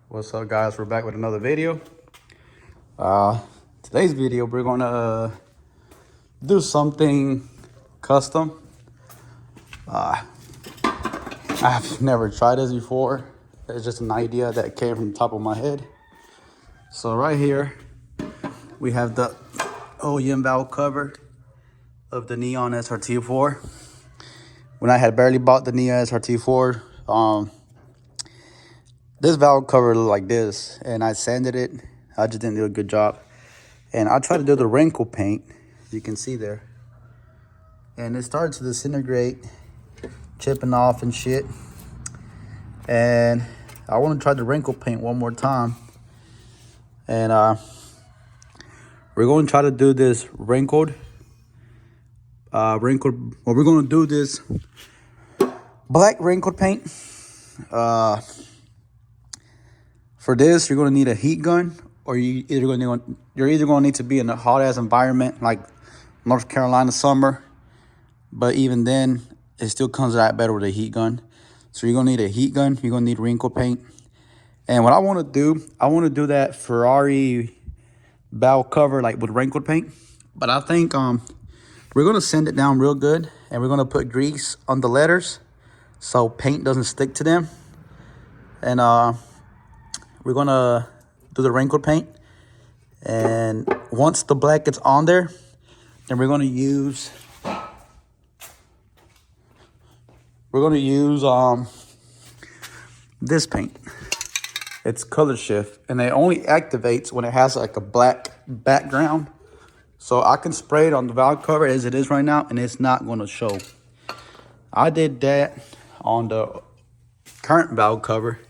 What's up, guys? We're back with another video. Today's video we're gonna do something custom. I've never tried this before. It's just an idea that came from the top of my head. So right here we have the OEM valve cover of the Neon Srt4. When I had barely bought the Neon Srt4, this valve cover looked like this, and I sanded it. I just didn't do a good job. And I tried to do the wrinkle paint, you can see there. And it started to disintegrate, chipping off and shit. And I want to try the wrinkle paint one more time. And we're going to try to do this wrinkled. We're going to do this black wrinkled paint. For this, you're going to need a heat gun, or you're either going to need to be in a hot ass environment like North Carolina summer. But even then, it still comes out better with a heat gun. So you're going to need a heat gun. You're going to need wrinkle paint. And what I want to do, that Ferrari valve cover like with wrinkled paint. But I think we're going to sand it down real good, and we're going to put grease on the letters so paint doesn't stick to them. And we're going to do the wrinkled paint. And once the black gets on there, then we're going to use this paint. It's color shift, and it only activates when it has like a black background. So I can spray it on the valve cover as it is right now, and it's not going to show. I did that on the current valve cover.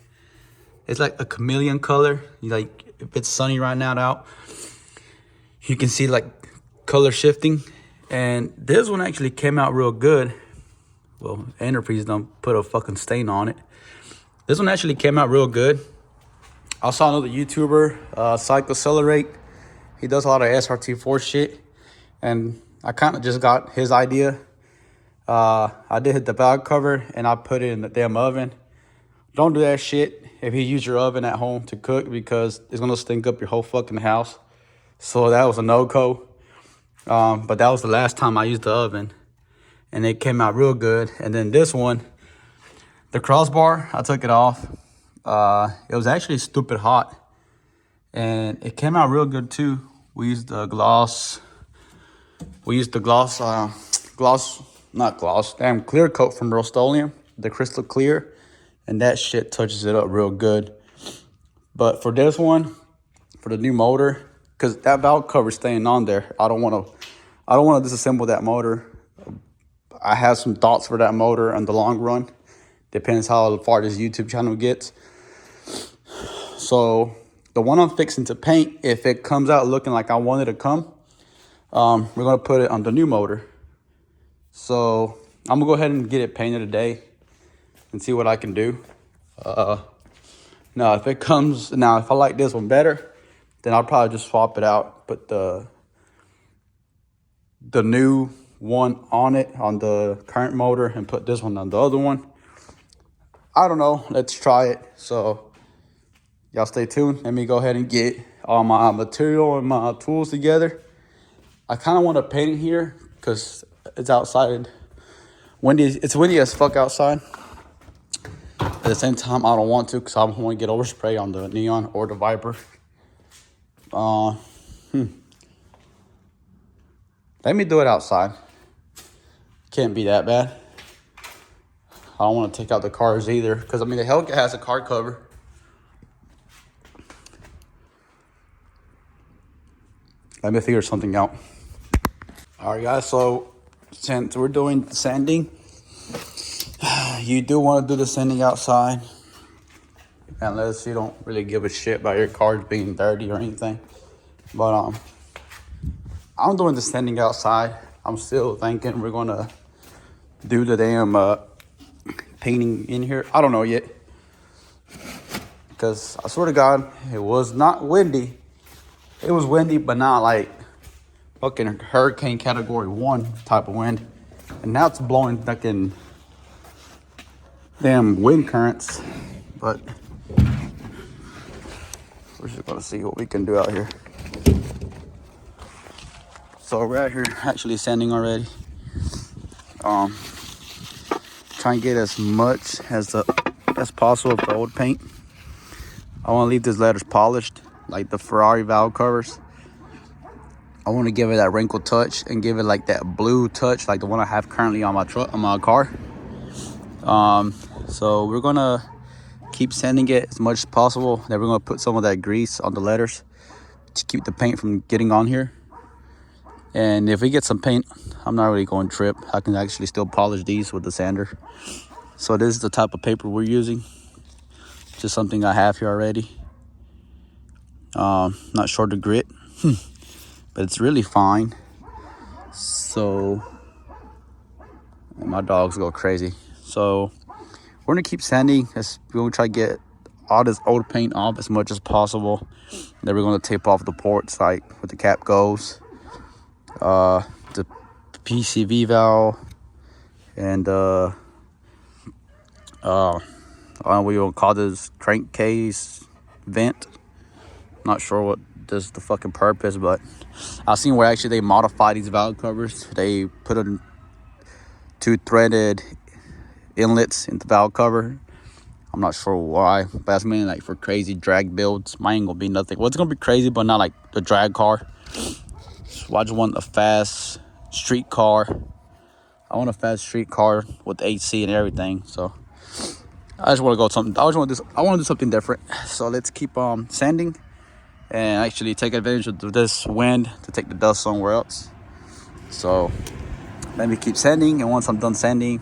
It's like a chameleon color. Like if it's sunny right now out, you can see like color shifting. And this one actually came out real good. Well, Enterprise done put a fucking stain on it. This one actually came out real good. I saw another YouTuber, Psycho Accelerate. He does a lot of Srt4 shit. And I kind of just got his idea. I did hit the valve cover and I put it in the damn oven. Don't do that shit if you use your oven at home to cook, because it's going to stink up your whole fucking house. So that was a no-go. But that was the last time I used the oven. And it came out real good. And then this one, the crossbar, I took it off. It was actually stupid hot. And it came out real good too. We used the gloss. Clear coat from Rust-Oleum, the crystal clear. And that shit touches it up real good. But for this one, for the new motor, because that valve cover is staying on there, I don't want to disassemble that motor. I have some thoughts for that motor in the long run. Depends how far this YouTube channel gets. So the one I'm fixing to paint, if it comes out looking like I want it to come, we're going to put it on the new motor. So I'm going to go ahead and get it painted today and see what I can do. Now, if I like this one better, then I'll probably just swap it out. Put the new one on it, on the current motor, and put this one on the other one. I don't know. Let's try it. So y'all stay tuned. Let me go ahead and get all my material and my tools together. I kind of want to paint it here because it's outside. It's windy as fuck outside. At the same time, I don't want to, because I don't want to get overspray on the Neon or the Viper. Let me do it outside. Can't be that bad. I don't want to take out the cars either, because I mean the Hellcat has a car cover. Let me figure something out. All right, guys. So since we're doing sanding, you do want to do the sanding outside, unless you don't really give a shit about your cars being dirty or anything. But I'm doing the sanding outside. I'm still thinking we're gonna do the damn painting in here. I don't know yet, because I swear to God, it was not windy. It was windy, but not like fucking hurricane category 1 type of wind. And now it's blowing fucking damn wind currents. But We're just gonna see what we can do out here. So we're out here actually sanding already. Try and get as much as possible of the old paint. I want to leave these letters polished, like the Ferrari valve covers. I want to give it that wrinkle touch and give it like that blue touch, like the one I have currently on my truck, on my car. So we're gonna keep sanding it as much as possible. Then we're gonna put some of that grease on the letters to keep the paint from getting on here. And if we get some paint, I'm not really going to trip. I can actually still polish these with the sander. So this is the type of paper we're using. Just something I have here already. Not sure the grit, but it's really fine. So my dogs go crazy. So we're gonna keep sanding. We're gonna try to get all this old paint off as much as possible. Then we're gonna tape off the ports, like where the cap goes, the PCV valve, and I don't know what you want to call this, crankcase vent. Not sure what this the fucking purpose, but I've seen where actually they modify these valve covers. They put in 2 threaded inlets in the valve cover. I'm not sure why, but that's mainly like for crazy drag builds. Mine ain't gonna be nothing. Well, it's gonna be crazy, but not like the drag car. So I just want a fast street car. I want a fast street car with AC and everything. So I just want to go something. I want to do something different. So let's keep sanding and actually take advantage of this wind to take the dust somewhere else. So let me keep sanding, and once I'm done sanding,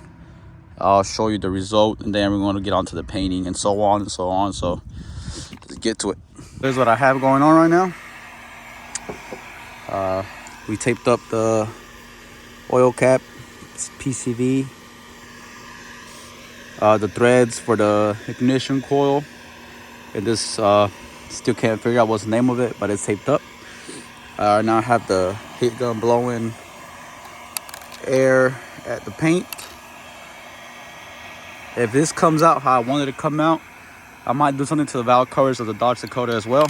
I'll show you the result, and then we're going to get onto the painting and so on and so on. So let's get to it. Here's what I have going on right now. We taped up the oil cap, it's PCV, the threads for the ignition coil, and this still can't figure out what's the name of it, but it's taped up. Now I have the heat gun blowing air at the paint. If this comes out how I wanted it to come out, I might do something to the valve covers of the Dodge Dakota as well.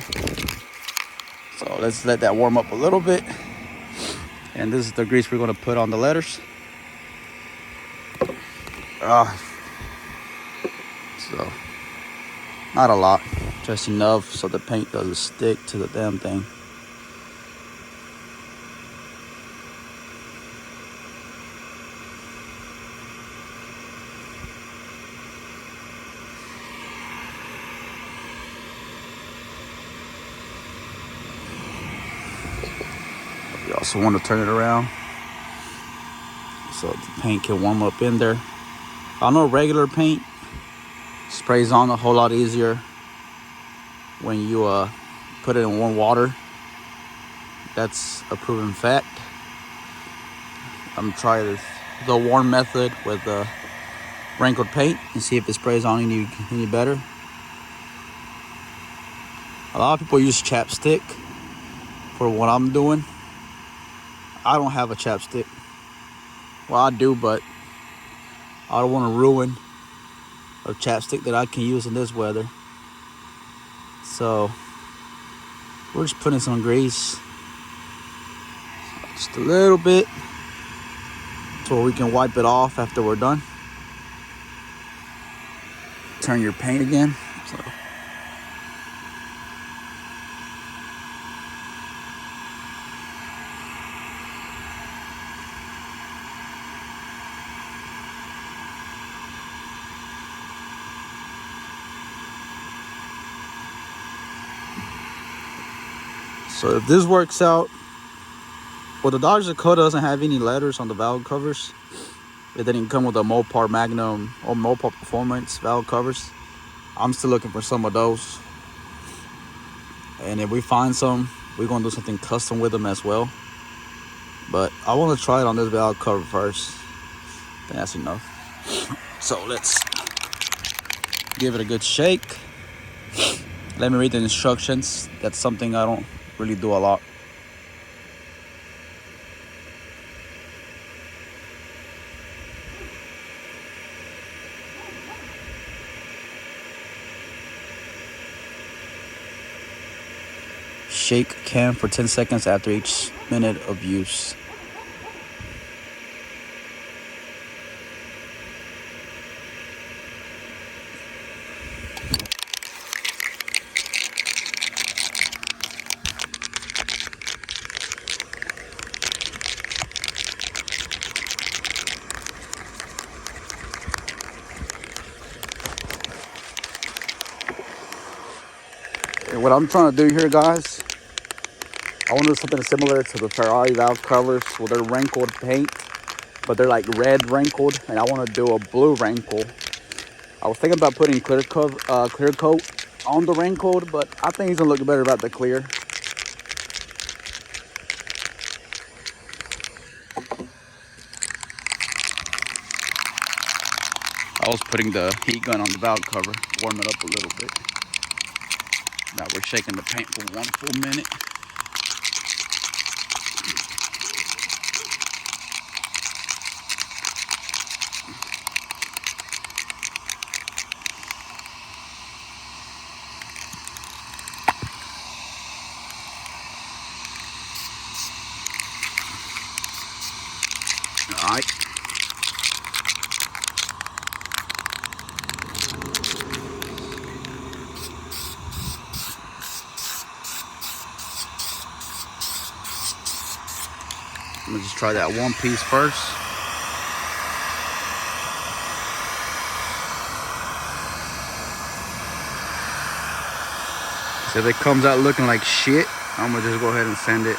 So let's let that warm up a little bit. And this is the grease we're going to put on the letters. So not a lot, just enough so the paint doesn't stick to the damn thing. You also want to turn it around so the paint can warm up in there. I know regular paint sprays on a whole lot easier when you put it in warm water. That's a proven fact. I'm trying the warm method with the wrinkled paint and see if it sprays on any better. A lot of people use chapstick for what I'm doing. I don't have a chapstick. Well, I do, but I don't want to ruin a chapstick that I can use in this weather. So we're just putting some grease, just a little bit, so we can wipe it off after we're done. Turn your paint again. So if this works out, well, the Dodge Dakota doesn't have any letters on the valve covers. It didn't come with a Mopar Magnum or Mopar Performance valve covers. I'm still looking for some of those. And if we find some, we're going to do something custom with them as well. But I want to try it on this valve cover first. I think that's enough. So let's give it a good shake. Let me read the instructions. That's something I don't really do a lot. Shake can for 10 seconds after each minute of use. And what I'm trying to do here, guys, I want to do something similar to the Ferrari valve covers, where they're wrinkled paint, but they're like red wrinkled, and I want to do a blue wrinkle. I was thinking about putting clear coat on the wrinkled, but I think it's gonna look better about the clear. I was putting the heat gun on the valve cover, warm it up a little bit. Now we're shaking the paint for 1 full minute. All right. I'm gonna just try that one piece first. So if it comes out looking like shit, I'm gonna just go ahead and send it.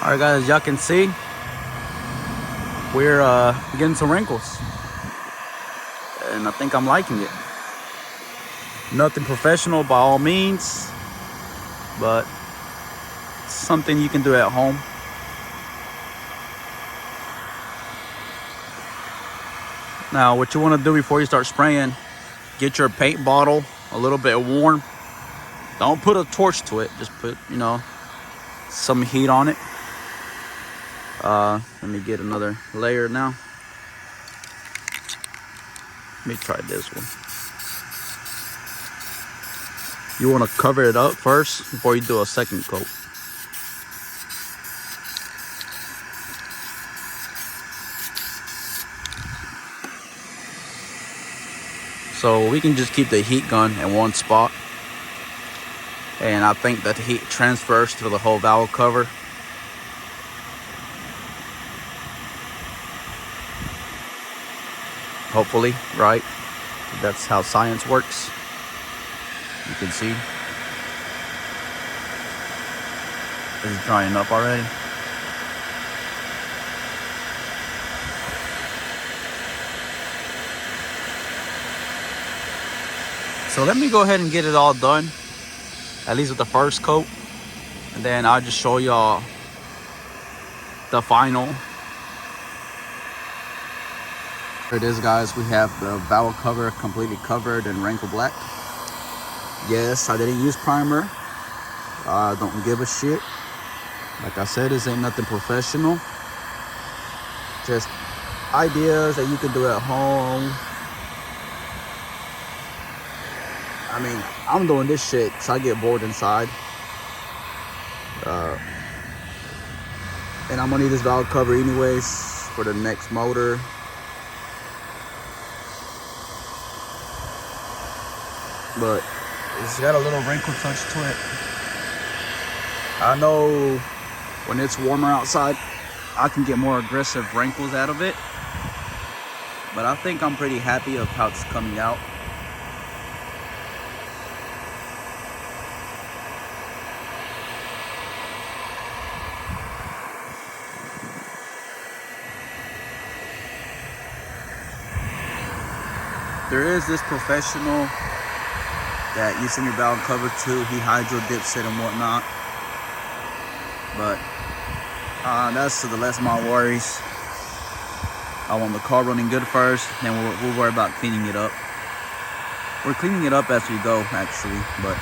All right, guys, as y'all can see, we're getting some wrinkles, and I think I'm liking it. Nothing professional by all means, but something you can do at home. Now, what you want to do before you start spraying, get your paint bottle a little bit warm. Don't put a torch to it, just put, some heat on it. Let me get another layer now. Let me try this one. You want to cover it up first before you do a second coat. So we can just keep the heat gun in one spot, and I think that the heat transfers to the whole valve cover. Hopefully, right? That's how science works. You can see it's drying up already. So let me go ahead and get it all done, at least with the first coat, and then I'll just show y'all the final. Here it is, guys. We have the valve cover completely covered in wrinkle black. Yes, I didn't use primer. I don't give a shit. Like I said, this ain't nothing professional. Just ideas that you can do at home. I mean, I'm doing this shit because I get bored inside. And I'm gonna need this valve cover anyways for the next motor. But it's got a little wrinkle touch to it. I know when it's warmer outside, I can get more aggressive wrinkles out of it. But I think I'm pretty happy of how it's coming out. There is this professional that you send your valve cover to. He hydro dips it and whatnot. But that's the less of my worries. I want the car running good first, then we'll worry about cleaning it up. We're cleaning it up as we go, actually, but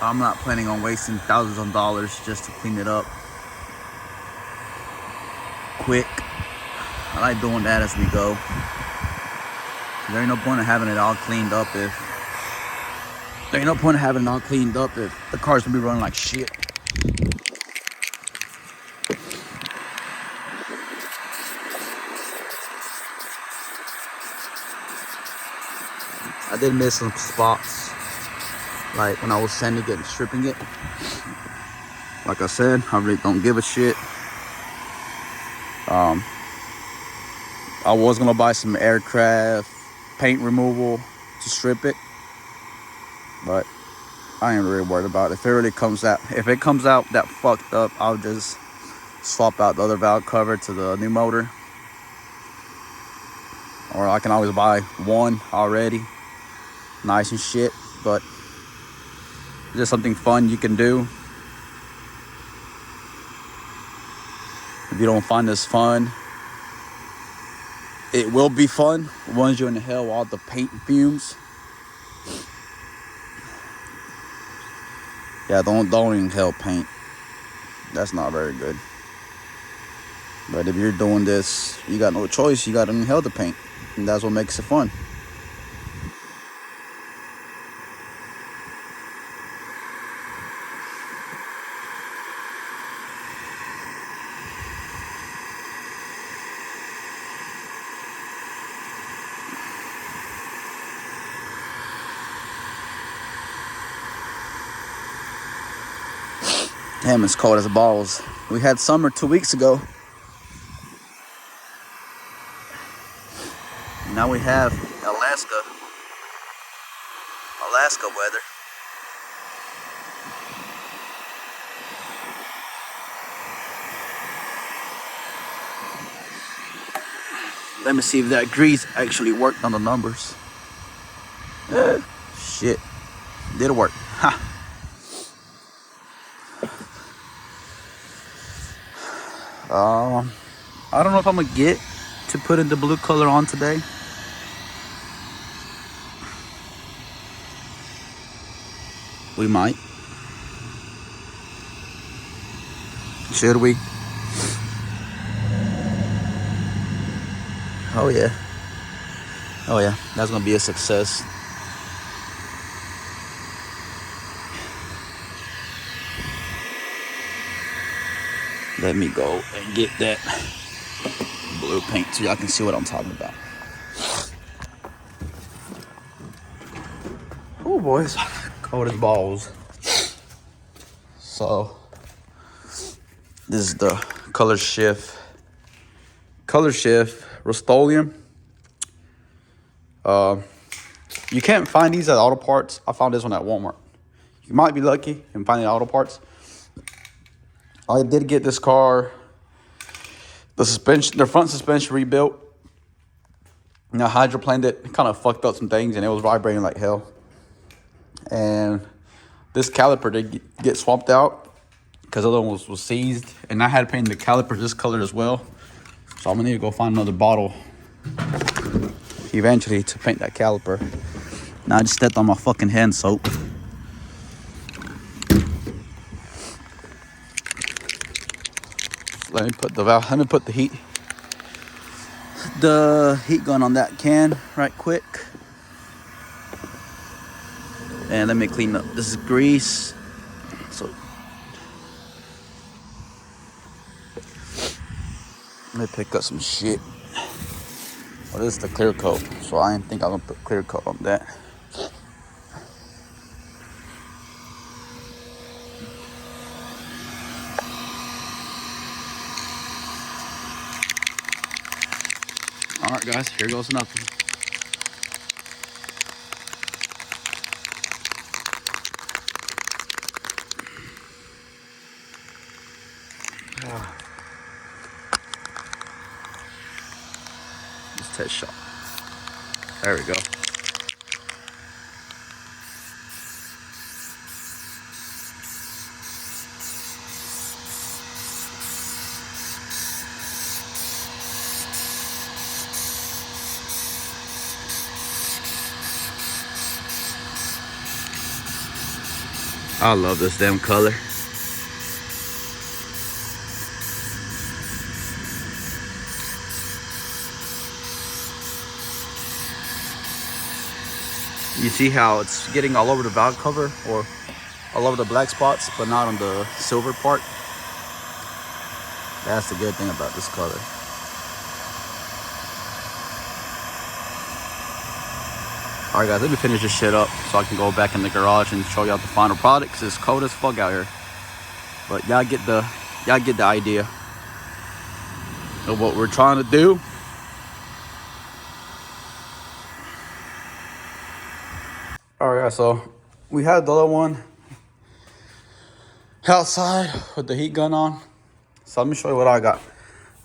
I'm not planning on wasting thousands of dollars just to clean it up quick. I like doing that as we go. There ain't no point in having it all cleaned up if the car's gonna be running like shit. I did miss some spots, like when I was sanding it and stripping it. Like I said, I really don't give a shit. I was gonna buy some aircraft paint removal to strip it, but I ain't really worried about it. If it comes out that fucked up, I'll just swap out the other valve cover to the new motor, or I can always buy one already, nice and shit. But it's just something fun you can do. If you don't find this fun, it will be fun once you inhale all the paint fumes. Yeah, don't inhale paint. That's not very good. But if you're doing this, you got no choice. You got to inhale the paint, and that's what makes it fun. Damn, it's cold as balls. We had summer 2 weeks ago. Now we have Alaska weather. Let me see if that grease actually worked on the numbers. Shit, did it work? Ha. I don't know if I'm gonna get to putting the blue color on today. We might. Should we? Oh yeah. Oh yeah, that's gonna be a success. Let me go and get that blue paint so y'all can see what I'm talking about. Oh boys, cold as balls. So this is the color shift Rust-Oleum. You can't find these at auto parts. I found this one at Walmart. You might be lucky and find it at auto parts. I did get this car, the front suspension rebuilt. Now hydroplaned it, kind of fucked up some things, and it was vibrating like hell. And this caliper did get swapped out because the other one was seized, and I had painted the caliper this color as well. So I'm gonna need to go find another bottle eventually to paint that caliper. Now I just stepped on my fucking hand soap. Let me put the heat gun on that can right quick. And let me clean up this grease. So let me pick up some shit. Well, this is the clear coat, so I didn't think I was gonna put clear coat on that. Alright guys, here goes nothing. Just test shot. There we go. I love this damn color. You see how it's getting all over the valve cover or all over the black spots, but not on the silver part. That's the good thing about this color. All right, guys, let me finish this shit up so I can go back in the garage and show y'all the final product, because it's cold as fuck out here. But y'all get the idea of what we're trying to do. All right, so we had the other one outside with the heat gun on. So let me show you what I got.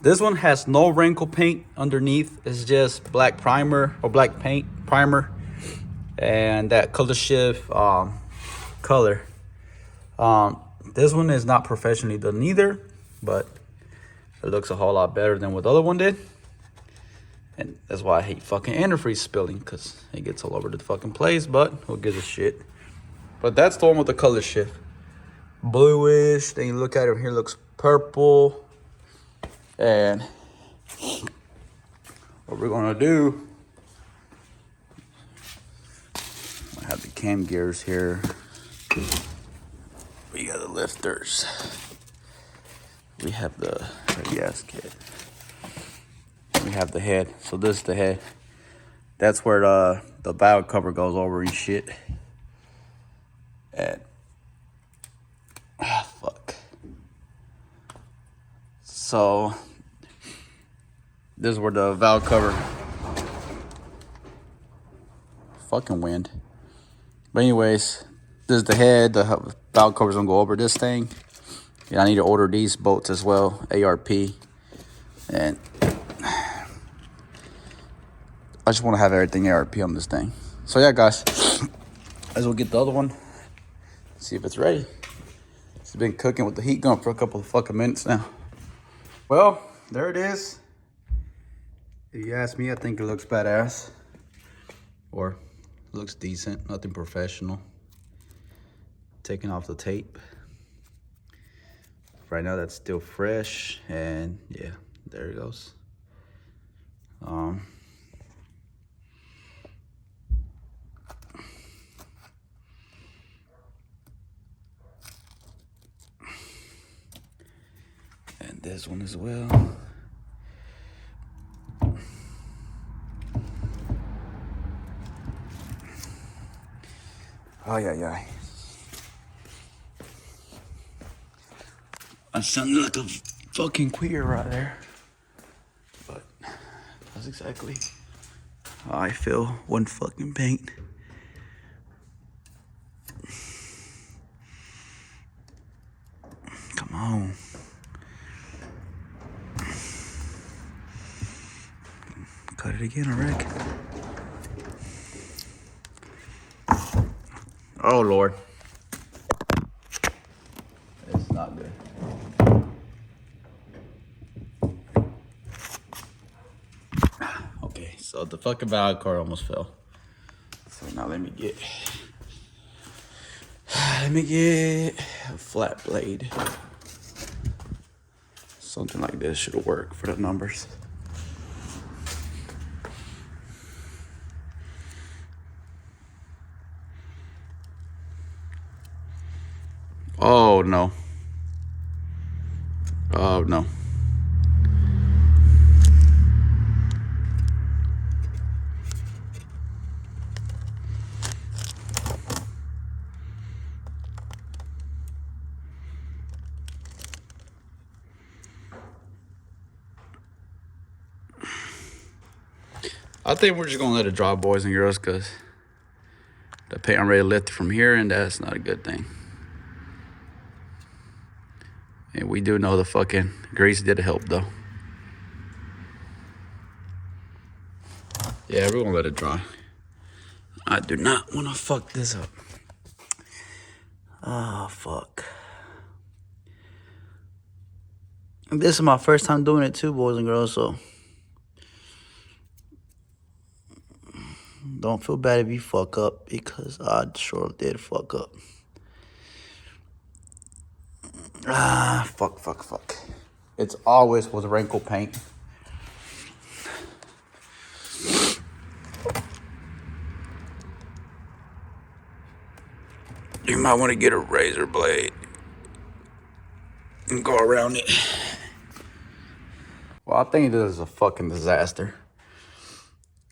This one has no wrinkle paint underneath. It's just black primer or black paint primer, and that color shift color. This one is not professionally done either, but it looks a whole lot better than what the other one did. And that's why I hate fucking antifreeze spilling, because it gets all over the fucking place, but who gives a shit. But that's the one with the color shift. Bluish, then you look at it here, it looks purple. And what we're gonna do, I have the cam gears here. We got the lifters. We have the gasket. We have the head. So this is the head. That's where the valve cover goes over and shit. And fuck. So this is where the valve cover. Fucking wind. But anyways, this is the head. The valve cover's gonna go over this thing. And I need to order these bolts as well, ARP. And I just want to have everything ARP on this thing. So yeah, guys, let's go get the other one. See if it's ready. It's been cooking with the heat gun for a couple of fucking minutes now. Well, there it is. If you ask me, I think it looks badass. Or it looks decent, nothing professional. Taking off the tape. Right now that's still fresh, and yeah, there it goes. And this one as well. Oh yeah. I sound like a fucking queer right there. But that's exactly how I feel when fucking paint. Come on. Cut it again, I reckon. Oh Lord. It's not good. Okay, so the fucking valve cord almost fell. So now let me get a flat blade. Something like this should work for the numbers. Oh no. Oh no. I think we're just gonna let it dry, boys and girls, because the paint I'm ready to lift it from here, and that's not a good thing. And we do know the fucking grease did help though. Yeah, we're gonna let it dry. I do not wanna fuck this up. Oh, fuck. This is my first time doing it too, boys and girls, so don't feel bad if you fuck up, because I sure did fuck up. Fuck. It's always with wrinkle paint. You might want to get a razor blade and go around it. Well, I think this is a fucking disaster.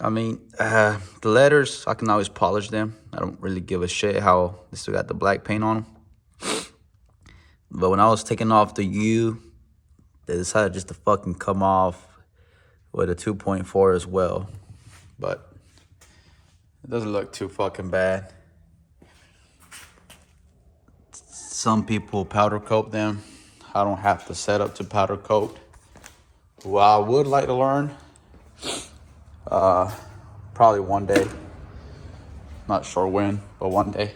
I mean, the letters, I can always polish them. I don't really give a shit how they still got the black paint on them. But when I was taking off the U, they decided just to fucking come off with a 2.4 as well. But it doesn't look too fucking bad. Some people powder coat them. I don't have to set up to powder coat. Well, I would like to learn. Probably one day. Not sure when, but one day.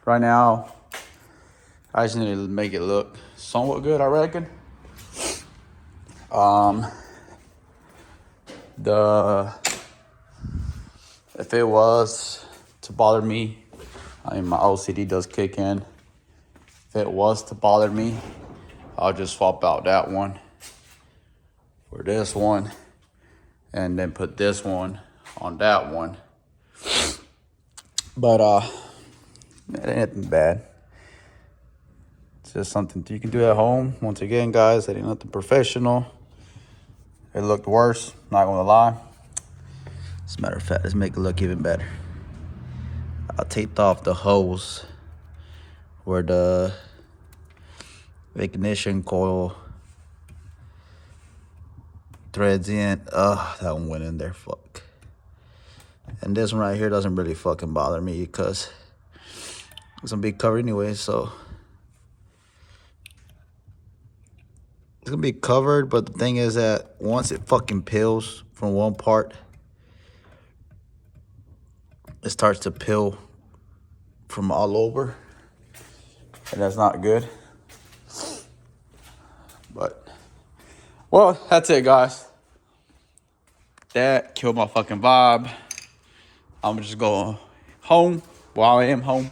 Right now, I just need to make it look somewhat good, I reckon. If it was to bother me, I mean, my OCD does kick in. If it was to bother me, I'll just swap out that one for this one and then put this one on that one. But it ain't nothing bad. It's just something you can do at home. Once again, guys, it ain't nothing professional. It looked worse, not gonna lie. As a matter of fact, let's make it look even better. I taped off the hose where the ignition coil threads in. That one went in there, fuck. And this one right here doesn't really fucking bother me because it's gonna be covered anyway, so it's gonna be covered. But the thing is that once it fucking peels from one part, it starts to peel from all over, and that's not good. But, well, that's it, guys. That killed my fucking vibe. I'm just going home. Well, I am home.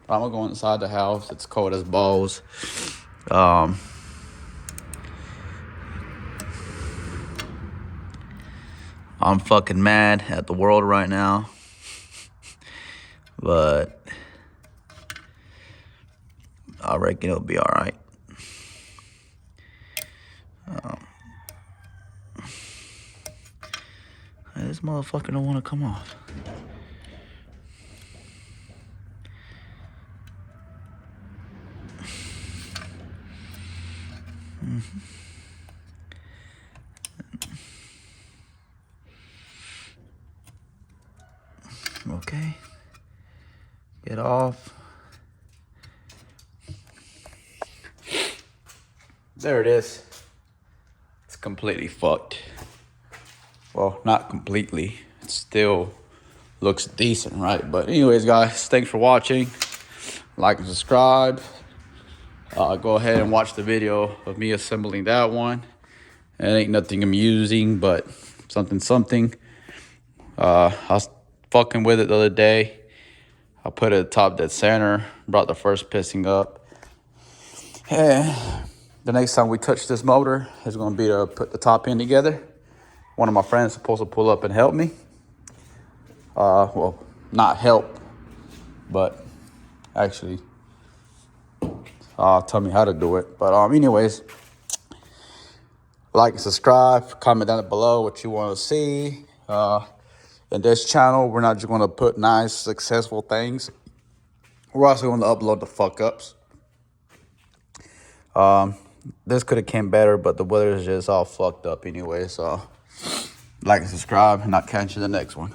I'm gonna go inside the house. It's cold as balls. I'm fucking mad at the world right now. But I reckon it'll be all right. This motherfucker don't want to come off. Okay. Get off. There it is. It's completely fucked. Well, not completely. It still looks decent, right? But anyways, guys, thanks for watching. Like and subscribe. Go ahead and watch the video of me assembling that one. It ain't nothing amusing, but something. I was fucking with it the other day. I put it at the top dead center, brought the first piston up. And the next time we touch this motor is going to be to put the top end together. One of my friends is supposed to pull up and help me. Well, not help, but actually tell me how to do it. But anyways, like and subscribe. Comment down below what you want to see. In this channel, we're not just going to put nice, successful things. We're also going to upload the fuck-ups. This could have came better, but the weather is just all fucked up anyway. So, like and subscribe, and I'll catch you in the next one.